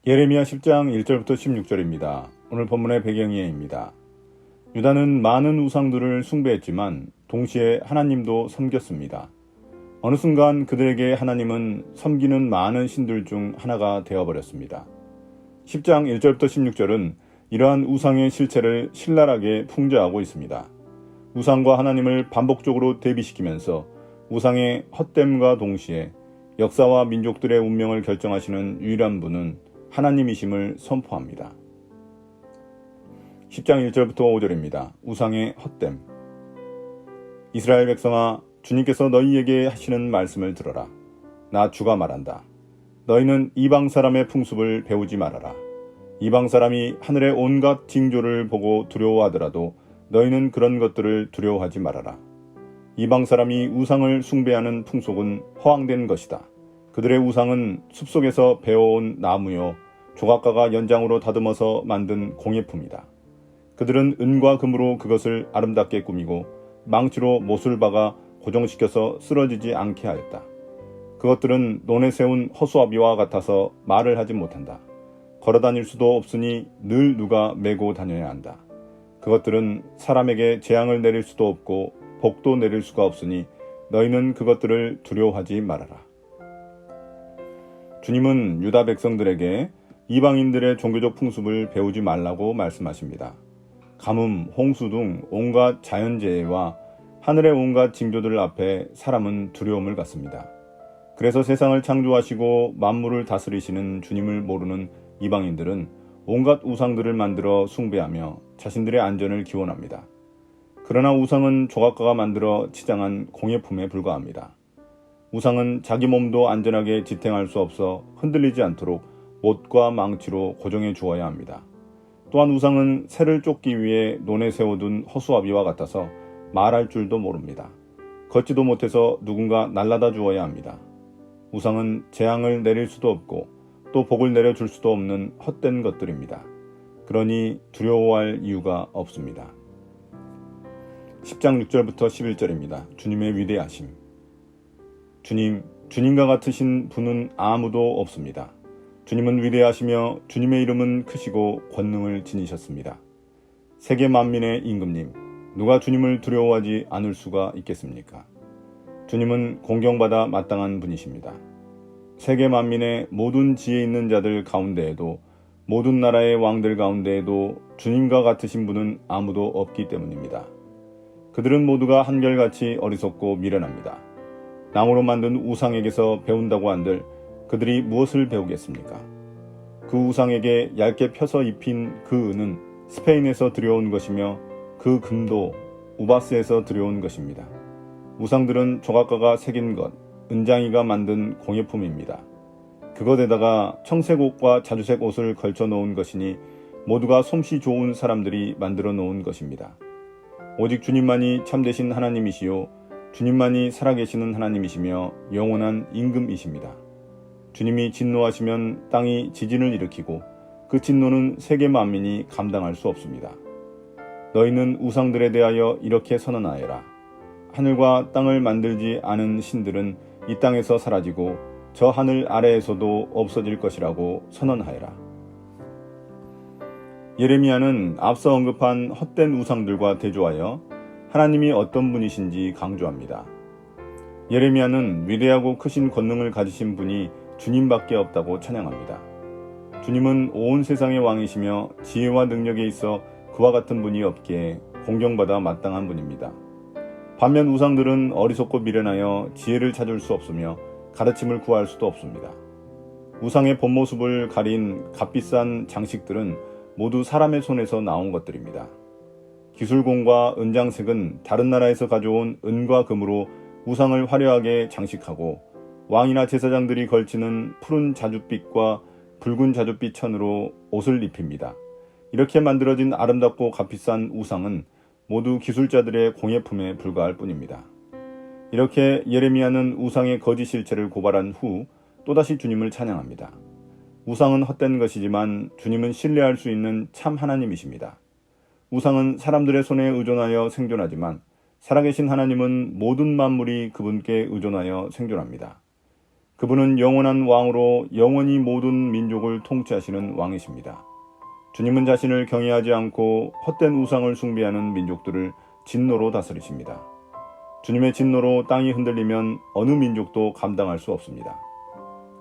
예레미야 10장 1절부터 16절입니다. 오늘 본문의 배경이에입니다. 유다는 많은 우상들을 숭배했지만 동시에 하나님도 섬겼습니다. 어느 순간 그들에게 하나님은 섬기는 많은 신들 중 하나가 되어버렸습니다. 10장 1절부터 16절은 이러한 우상의 실체를 신랄하게 풍자하고 있습니다. 우상과 하나님을 반복적으로 대비시키면서 우상의 헛됨과 동시에 역사와 민족들의 운명을 결정하시는 유일한 분은 하나님이심을 선포합니다. 10장 1절부터 5절입니다. 우상의 헛됨. 이스라엘 백성아, 주님께서 너희에게 하시는 말씀을 들어라. 나 주가 말한다. 너희는 이방 사람의 풍습을 배우지 말아라. 이방 사람이 하늘의 온갖 징조를 보고 두려워하더라도 너희는 그런 것들을 두려워하지 말아라. 이방 사람이 우상을 숭배하는 풍속은 허황된 것이다. 그들의 우상은 숲속에서 베어온 나무요 조각가가 연장으로 다듬어서 만든 공예품이다. 그들은 은과 금으로 그것을 아름답게 꾸미고 망치로 못을 박아 고정시켜서 쓰러지지 않게 하였다. 그것들은 논에 세운 허수아비와 같아서 말을 하지 못한다. 걸어다닐 수도 없으니 늘 누가 메고 다녀야 한다. 그것들은 사람에게 재앙을 내릴 수도 없고 복도 내릴 수가 없으니 너희는 그것들을 두려워하지 말아라. 주님은 유다 백성들에게 이방인들의 종교적 풍습을 배우지 말라고 말씀하십니다. 가뭄, 홍수 등 온갖 자연재해와 하늘의 온갖 징조들 앞에 사람은 두려움을 갖습니다. 그래서 세상을 창조하시고 만물을 다스리시는 주님을 모르는 이방인들은 온갖 우상들을 만들어 숭배하며 자신들의 안전을 기원합니다. 그러나 우상은 조각가가 만들어 치장한 공예품에 불과합니다. 우상은 자기 몸도 안전하게 지탱할 수 없어 흔들리지 않도록 못과 망치로 고정해 주어야 합니다. 또한 우상은 새를 쫓기 위해 논에 세워둔 허수아비와 같아서 말할 줄도 모릅니다. 걷지도 못해서 누군가 날라다 주어야 합니다. 우상은 재앙을 내릴 수도 없고 또 복을 내려줄 수도 없는 헛된 것들입니다. 그러니 두려워할 이유가 없습니다. 10장 6절부터 11절입니다. 주님의 위대하심. 주님과 같으신 분은 아무도 없습니다. 주님은 위대하시며 주님의 이름은 크시고 권능을 지니셨습니다. 세계 만민의 임금님, 누가 주님을 두려워하지 않을 수가 있겠습니까? 주님은 공경받아 마땅한 분이십니다. 세계 만민의 모든 지혜 있는 자들 가운데에도 모든 나라의 왕들 가운데에도 주님과 같으신 분은 아무도 없기 때문입니다. 그들은 모두가 한결같이 어리석고 미련합니다. 나무로 만든 우상에게서 배운다고 한들 그들이 무엇을 배우겠습니까? 그 우상에게 얇게 펴서 입힌 그 은은 스페인에서 들여온 것이며 그 금도 우바스에서 들여온 것입니다. 우상들은 조각가가 새긴 것, 은장이가 만든 공예품입니다. 그것에다가 청색 옷과 자주색 옷을 걸쳐 놓은 것이니 모두가 솜씨 좋은 사람들이 만들어 놓은 것입니다. 오직 주님만이 참되신 하나님이시요 주님만이 살아계시는 하나님이시며 영원한 임금이십니다. 주님이 진노하시면 땅이 지진을 일으키고 그 진노는 세계 만민이 감당할 수 없습니다. 너희는 우상들에 대하여 이렇게 선언하여라. 하늘과 땅을 만들지 않은 신들은 이 땅에서 사라지고 저 하늘 아래에서도 없어질 것이라고 선언하여라. 예레미야는 앞서 언급한 헛된 우상들과 대조하여 하나님이 어떤 분이신지 강조합니다. 예레미야는 위대하고 크신 권능을 가지신 분이 주님밖에 없다고 찬양합니다. 주님은 온 세상의 왕이시며 지혜와 능력에 있어 그와 같은 분이 없기에 공경받아 마땅한 분입니다. 반면 우상들은 어리석고 미련하여 지혜를 찾을 수 없으며 가르침을 구할 수도 없습니다. 우상의 본 모습을 가린 값비싼 장식들은 모두 사람의 손에서 나온 것들입니다. 기술공과 은장색은 다른 나라에서 가져온 은과 금으로 우상을 화려하게 장식하고 왕이나 제사장들이 걸치는 푸른 자줏빛과 붉은 자줏빛 천으로 옷을 입힙니다. 이렇게 만들어진 아름답고 값비싼 우상은 모두 기술자들의 공예품에 불과할 뿐입니다. 이렇게 예레미야는 우상의 거짓 실체를 고발한 후 또다시 주님을 찬양합니다. 우상은 헛된 것이지만 주님은 신뢰할 수 있는 참 하나님이십니다. 우상은 사람들의 손에 의존하여 생존하지만 살아계신 하나님은 모든 만물이 그분께 의존하여 생존합니다. 그분은 영원한 왕으로 영원히 모든 민족을 통치하시는 왕이십니다. 주님은 자신을 경외하지 않고 헛된 우상을 숭배하는 민족들을 진노로 다스리십니다. 주님의 진노로 땅이 흔들리면 어느 민족도 감당할 수 없습니다.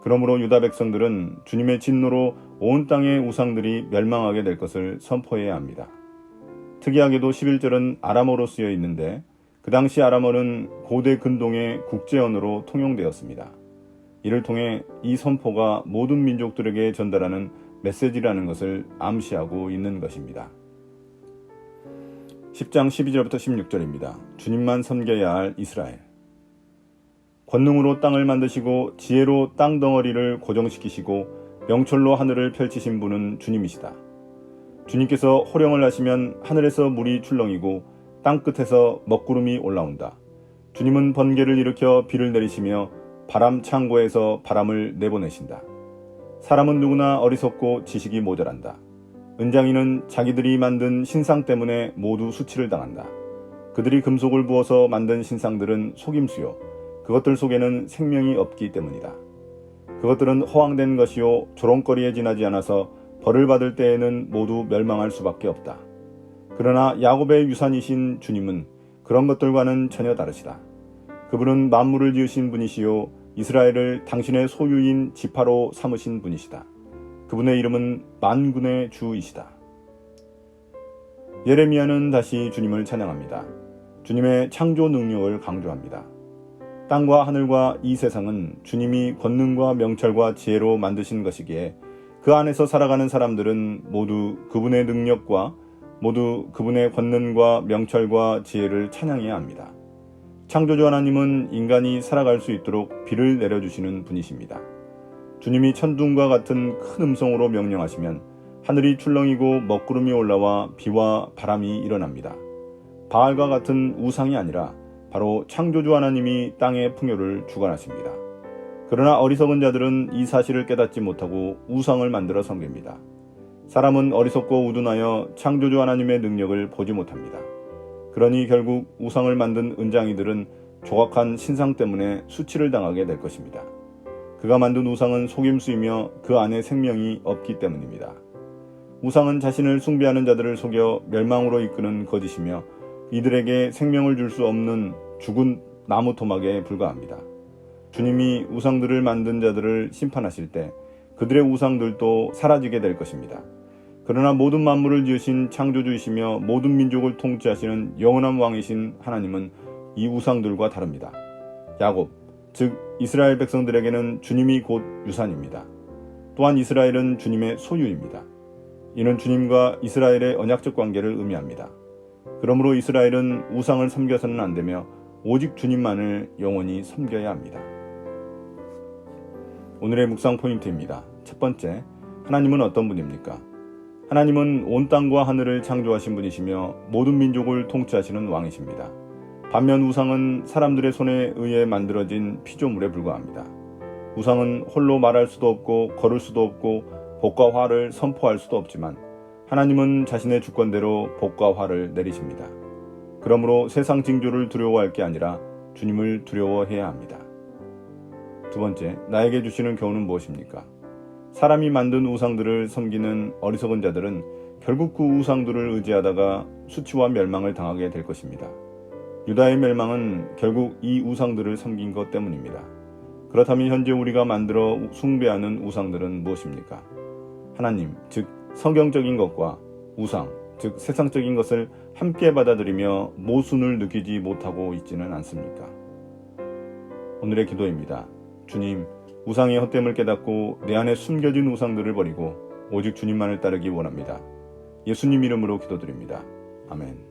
그러므로 유다 백성들은 주님의 진노로 온 땅의 우상들이 멸망하게 될 것을 선포해야 합니다. 특이하게도 11절은 아람어로 쓰여 있는데 그 당시 아람어는 고대 근동의 국제언어로 통용되었습니다. 이를 통해 이 선포가 모든 민족들에게 전달하는 메시지라는 것을 암시하고 있는 것입니다. 10장 12절부터 16절입니다. 주님만 섬겨야 할 이스라엘. 권능으로 땅을 만드시고 지혜로 땅덩어리를 고정시키시고 명철로 하늘을 펼치신 분은 주님이시다. 주님께서 호령을 하시면 하늘에서 물이 출렁이고 땅끝에서 먹구름이 올라온다. 주님은 번개를 일으켜 비를 내리시며 바람 창고에서 바람을 내보내신다. 사람은 누구나 어리석고 지식이 모자란다. 은장이는 자기들이 만든 신상 때문에 모두 수치를 당한다. 그들이 금속을 부어서 만든 신상들은 속임수요. 그것들 속에는 생명이 없기 때문이다. 그것들은 허황된 것이요 조롱거리에 지나지 않아서 벌을 받을 때에는 모두 멸망할 수밖에 없다. 그러나 야곱의 유산이신 주님은 그런 것들과는 전혀 다르시다. 그분은 만물을 지으신 분이시요 이스라엘을 당신의 소유인 지파로 삼으신 분이시다. 그분의 이름은 만군의 주이시다. 예레미야는 다시 주님을 찬양합니다. 주님의 창조 능력을 강조합니다. 땅과 하늘과 이 세상은 주님이 권능과 명철과 지혜로 만드신 것이기에 그 안에서 살아가는 사람들은 모두 그분의 능력과 모두 그분의 권능과 명철과 지혜를 찬양해야 합니다. 창조주 하나님은 인간이 살아갈 수 있도록 비를 내려주시는 분이십니다. 주님이 천둥과 같은 큰 음성으로 명령하시면 하늘이 출렁이고 먹구름이 올라와 비와 바람이 일어납니다. 바알과 같은 우상이 아니라 바로 창조주 하나님이 땅의 풍요를 주관하십니다. 그러나 어리석은 자들은 이 사실을 깨닫지 못하고 우상을 만들어 섬깁니다. 사람은 어리석고 우둔하여 창조주 하나님의 능력을 보지 못합니다. 그러니 결국 우상을 만든 은장이들은 조각한 신상 때문에 수치를 당하게 될 것입니다. 그가 만든 우상은 속임수이며 그 안에 생명이 없기 때문입니다. 우상은 자신을 숭배하는 자들을 속여 멸망으로 이끄는 거짓이며 이들에게 생명을 줄 수 없는 죽은 나무 토막에 불과합니다. 주님이 우상들을 만든 자들을 심판하실 때 그들의 우상들도 사라지게 될 것입니다. 그러나 모든 만물을 지으신 창조주이시며 모든 민족을 통치하시는 영원한 왕이신 하나님은 이 우상들과 다릅니다. 야곱, 즉 이스라엘 백성들에게는 주님이 곧 유산입니다. 또한 이스라엘은 주님의 소유입니다. 이는 주님과 이스라엘의 언약적 관계를 의미합니다. 그러므로 이스라엘은 우상을 섬겨서는 안 되며 오직 주님만을 영원히 섬겨야 합니다. 오늘의 묵상 포인트입니다. 첫 번째, 하나님은 어떤 분입니까? 하나님은 온 땅과 하늘을 창조하신 분이시며 모든 민족을 통치하시는 왕이십니다. 반면 우상은 사람들의 손에 의해 만들어진 피조물에 불과합니다. 우상은 홀로 말할 수도 없고 걸을 수도 없고 복과 화를 선포할 수도 없지만 하나님은 자신의 주권대로 복과 화를 내리십니다. 그러므로 세상 징조를 두려워할 게 아니라 주님을 두려워해야 합니다. 두 번째, 나에게 주시는 교훈은 무엇입니까? 사람이 만든 우상들을 섬기는 어리석은 자들은 결국 그 우상들을 의지하다가 수치와 멸망을 당하게 될 것입니다. 유다의 멸망은 결국 이 우상들을 섬긴 것 때문입니다. 그렇다면 현재 우리가 만들어 숭배하는 우상들은 무엇입니까? 하나님, 즉 성경적인 것과 우상, 즉 세상적인 것을 함께 받아들이며 모순을 느끼지 못하고 있지는 않습니까? 오늘의 기도입니다. 주님, 우상의 헛됨을 깨닫고 내 안에 숨겨진 우상들을 버리고 오직 주님만을 따르기 원합니다. 예수님 이름으로 기도드립니다. 아멘.